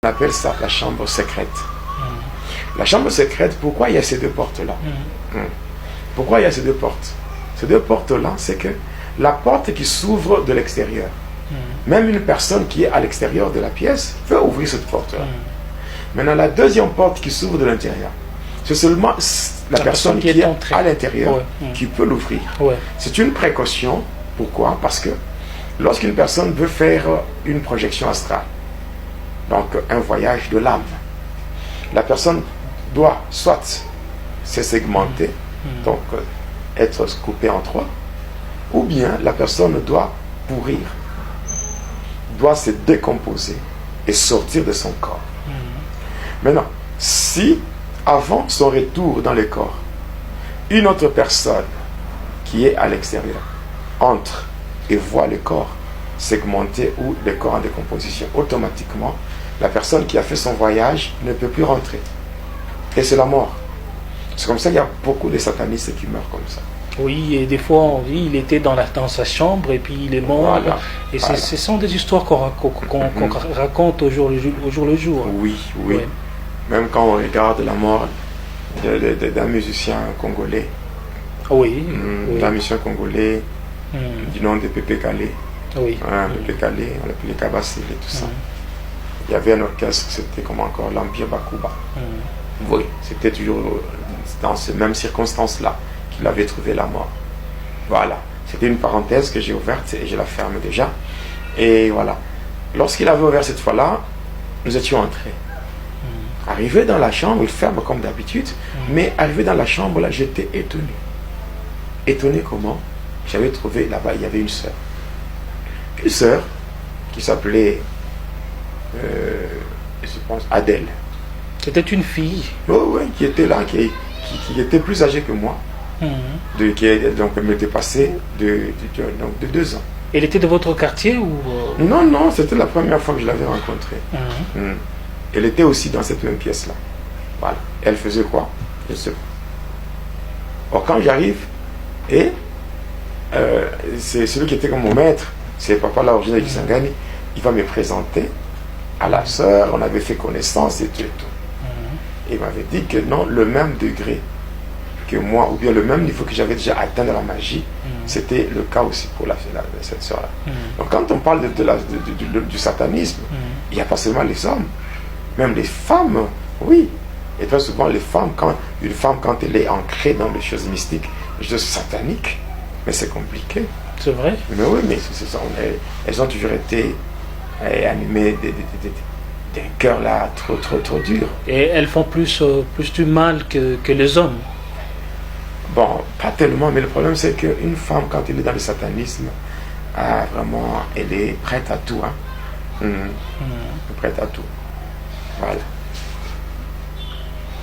appelle ça la chambre secrète. La chambre secrète, pourquoi il y a ces deux portes-là? Pourquoi il y a ces deux portes? Ces deux portes-là, c'est que la porte qui s'ouvre de l'extérieur, même une personne qui est à l'extérieur de la pièce peut ouvrir cette porte-là. Maintenant, la deuxième porte qui s'ouvre de l'intérieur, c'est seulement la personne qui est à l'intérieur qui peut l'ouvrir. C'est une précaution. Pourquoi? Parce que lorsqu'une personne veut faire une projection astrale, donc un voyage de l'âme, la personne doit soit se segmenter, donc être coupée en trois, ou bien la personne doit pourrir, doit se décomposer et sortir de son corps. Maintenant, si avant son retour dans le corps, une autre personne qui est à l'extérieur entre et voit le corps segmenté ou le corps en décomposition, automatiquement, la personne qui a fait son voyage ne peut plus rentrer. Et c'est la mort. C'est comme ça qu'il y a beaucoup de satanistes qui meurent comme ça. Oui, et des fois on dit il était dans sa chambre et puis il est mort. Voilà. Et ce sont des histoires qu'on raconte au jour le jour. Oui. Même quand on regarde la mort d'un musicien congolais. D'un musicien congolais du nom de Pépé Calé. Pépé Calé, on l'appelait Kabassil et tout ça. Il y avait un orchestre, c'était comme encore l'Empire Bakuba. Oui, c'était toujours dans ces mêmes circonstances-là qu'il avait trouvé la mort. Voilà. C'était une parenthèse que j'ai ouverte et je la ferme déjà. Et voilà. Lorsqu'il avait ouvert cette fois-là, nous étions entrés. Arrivé dans la chambre, il ferme comme d'habitude, mais arrivé dans la chambre, là, j'étais étonné. Étonné comment? J'avais trouvé là-bas, il y avait une sœur. Une sœur qui s'appelait, je pense, Adèle. C'était une fille. Oui, qui était là, qui était plus âgée que moi. Donc elle m'était passée de 2 ans. Elle était de votre quartier ou Non, c'était la première fois que je l'avais rencontrée. Elle était aussi dans cette même pièce-là. Voilà. Elle faisait quoi? Je sais pas. Or, quand j'arrive, et c'est celui qui était comme mon maître, c'est Papa l'original du Sangani, il va me présenter à la sœur, on avait fait connaissance et tout et tout. Et il m'avait dit que non, le même degré que moi, ou bien le même niveau que j'avais déjà atteint dans la magie, c'était le cas aussi pour cette sœur-là. Donc quand on parle du satanisme, il n'y a pas seulement les hommes, même les femmes, oui. Et très souvent, les femmes, une femme, quand elle est ancrée dans les choses mystiques, les choses sataniques, mais c'est compliqué. C'est vrai? Mais oui, mais c'est ça. Elles ont toujours été animées d'un cœur là trop dur. Et elles font plus du mal que les hommes. Bon, pas tellement, mais le problème c'est qu'une femme, quand elle est dans le satanisme, vraiment, elle est prête à tout. Prête à tout. Voilà.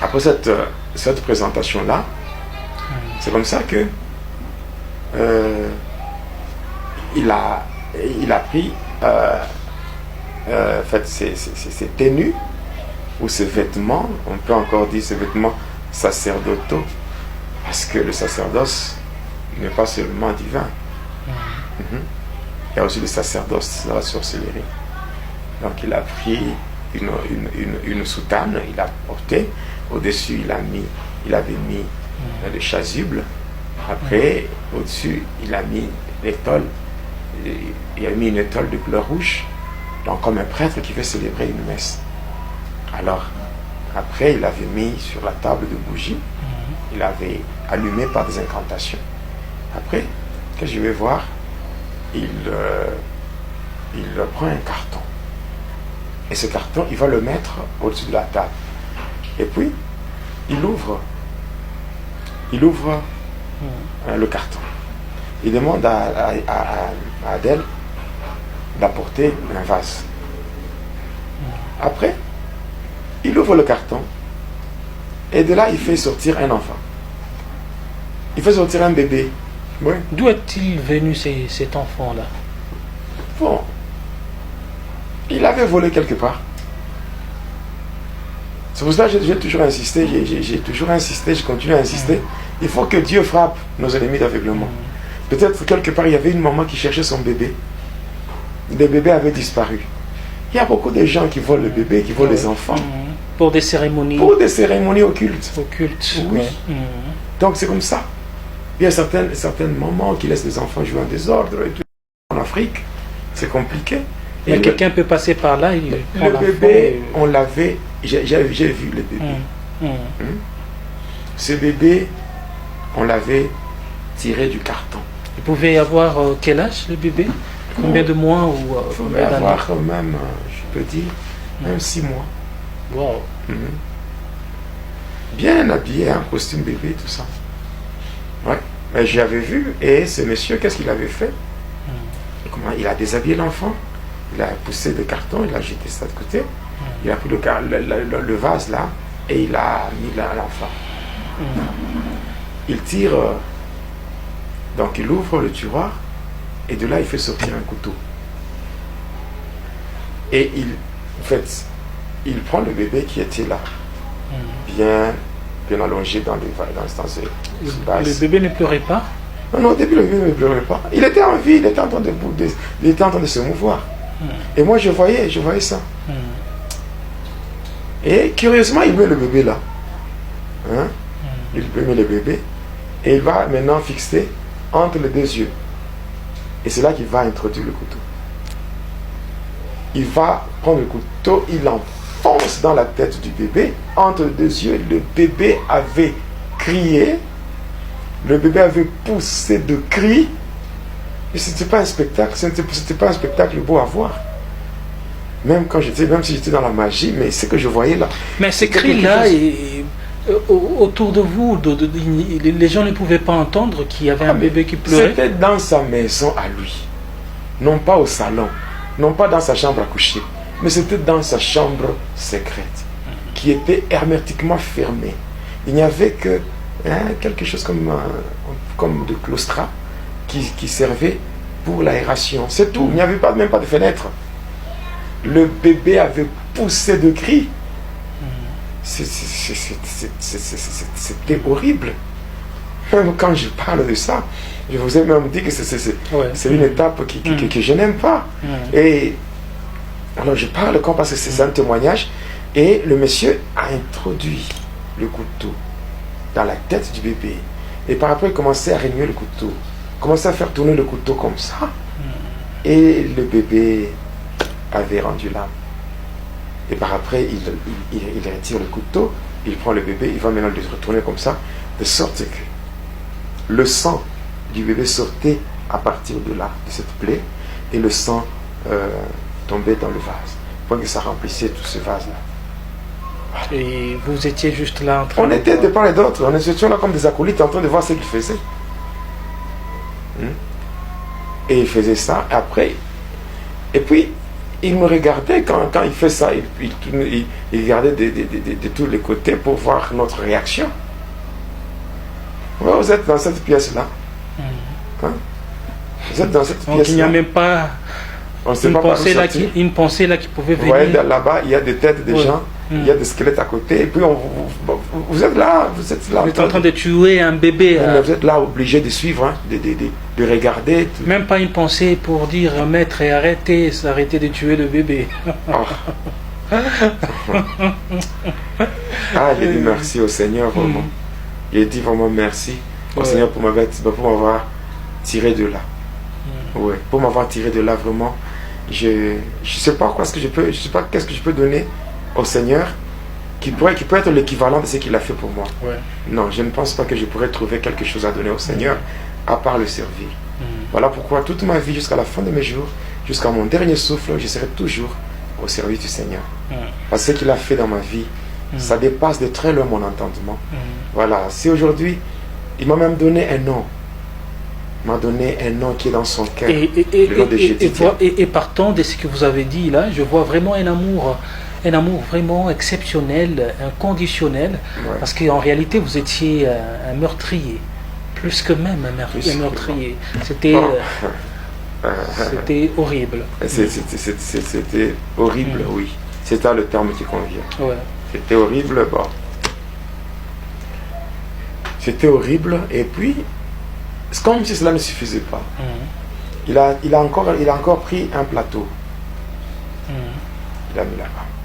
Après cette présentation-là, c'est comme ça que il a pris en fait, ses tenues ou ses vêtements, on peut encore dire ses vêtements sacerdotaux, parce que le sacerdoce n'est pas seulement divin. Il y a aussi le sacerdoce dans la sorcellerie. Donc il a pris une soutane, il a porté, au-dessus il avait mis le chasuble, après au-dessus il a mis l'étole, il a mis une étole de couleur rouge, donc comme un prêtre qui veut célébrer une messe. Alors après il avait mis sur la table de bougies, il avait allumé par des incantations. Après, que je vais voir, il prend un carton. Et ce carton, il va le mettre au-dessus de la table. Et puis, il ouvre le carton. Il demande à Adèle d'apporter un vase. Après, il ouvre le carton. Et de là, il fait sortir un enfant. Il fait sortir un bébé. Oui. D'où est-il venu cet enfant-là? Bon, il avait volé quelque part. C'est pour ça que j'ai toujours insisté, je continue à insister. Il faut que Dieu frappe nos ennemis d'aveuglement. Peut-être quelque part, il y avait une maman qui cherchait son bébé. Le bébé avait disparu. Il y a beaucoup de gens qui volent le bébé, qui volent les enfants. Pour des cérémonies. Pour des cérémonies occultes. Occultes. Oui. Donc c'est comme ça. Il y a certaines mamans qui laissent les enfants jouer en désordre. Et tout. En Afrique, c'est compliqué. Mais quelqu'un peut passer par là. Le bébé, on l'avait. J'ai vu le bébé. Ce bébé, on l'avait tiré du carton. Il pouvait avoir quel âge le bébé? Combien de mois ou il pouvait avoir même, je peux dire, même 6 mois. Wow. Bien habillé, un costume bébé, tout ça. Ouais. Mais j'avais vu, et ce monsieur, qu'est-ce qu'il avait fait? Comment il a déshabillé l'enfant, il a poussé le carton, il a jeté ça de côté, il a pris le vase là, et il a mis là l'enfant. Il tire, donc il ouvre le tiroir, et de là il fait sortir un couteau. Et il prend le bébé qui était là, bien allongé dans le bébé ne pleurait pas? Non, au début le bébé ne pleurait pas. Il était en vie, il était en train de se mouvoir. Et moi je voyais ça. Et curieusement, il met le bébé là. Il met le bébé. Et il va maintenant fixer entre les 2 yeux. Et c'est là qu'il va introduire le couteau. Il va prendre le couteau, il l'enfonce dans la tête du bébé, entre les 2 yeux. Le bébé avait crié. Le bébé avait poussé de cris. Et ce n'était pas un spectacle, c'était pas un spectacle beau à voir. Même si j'étais dans la magie, mais ce que je voyais là. Mais ces cris-là, autour de vous, les gens ne pouvaient pas entendre qu'il y avait un bébé qui pleurait. C'était dans sa maison à lui. Non pas au salon, non pas dans sa chambre à coucher, mais c'était dans sa chambre secrète, qui était hermétiquement fermée. Il n'y avait que quelque chose comme de claustrat qui servait pour l'aération. C'est tout. Il n'y avait même pas de fenêtre. Le bébé avait poussé de cris. C'était horrible. Même quand je parle de ça, je vous ai même dit que c'est une étape que je n'aime pas. Et alors je parle parce que c'est un témoignage. Et le monsieur a introduit le couteau dans la tête du bébé. Et par après, il commençait à remuer le couteau. Commençait à faire tourner le couteau comme ça. Et le bébé avait rendu l'âme. Et par après, il retire le couteau, il prend le bébé, il va maintenant le retourner comme ça, de sorte que le sang du bébé sortait à partir de là, de cette plaie, et le sang tombait dans le vase, pour que ça remplissait tout ce vase-là. Voilà. Et vous étiez juste là en train On était de part et d'autre, on était là comme des acolytes en train de voir ce qu'il faisait. Et il faisait ça, et après, et puis, il me regardait quand il fait ça, il regardait de tous les côtés pour voir notre réaction. Ouais, vous êtes dans cette pièce-là. Vous êtes dans cette pièce-là. Donc il n'y a même pas une pensée là qui pouvait venir. Vous voyez, là-bas, il y a des têtes de gens, il y a des squelettes à côté, et puis vous êtes là. Vous êtes en train de tuer un bébé. Vous êtes là obligé de suivre, de regarder. Tout. Même pas une pensée pour dire maître, arrêtez de tuer le bébé. J'ai dit merci au Seigneur, vraiment. J'ai dit vraiment merci au Seigneur pour m'avoir tiré de là. Ouais, pour m'avoir tiré de là, vraiment. Je sais pas qu'est-ce que je peux donner au Seigneur qui peut être l'équivalent de ce qu'il a fait pour moi. Non, je ne pense pas que je pourrais trouver quelque chose à donner au Seigneur à part le servir. Voilà pourquoi toute ma vie, jusqu'à la fin de mes jours, jusqu'à mon dernier souffle, je serai toujours au service du Seigneur. Parce que ce qu'il a fait dans ma vie, ça dépasse de très loin mon entendement. Voilà, si aujourd'hui, il m'a même donné un nom. Il m'a donné un nom qui est dans son cœur. Et partant de ce que vous avez dit là, je vois vraiment un amour vraiment exceptionnel, inconditionnel, parce qu'en réalité vous étiez un meurtrier, plus que même un meurtrier. C'était horrible. C'était horrible, oui. C'est ça le terme qui convient. C'était horrible, bon. C'était horrible, et puis c'est comme si cela ne suffisait pas. Il a encore pris un plateau. Il l'a mis là-bas.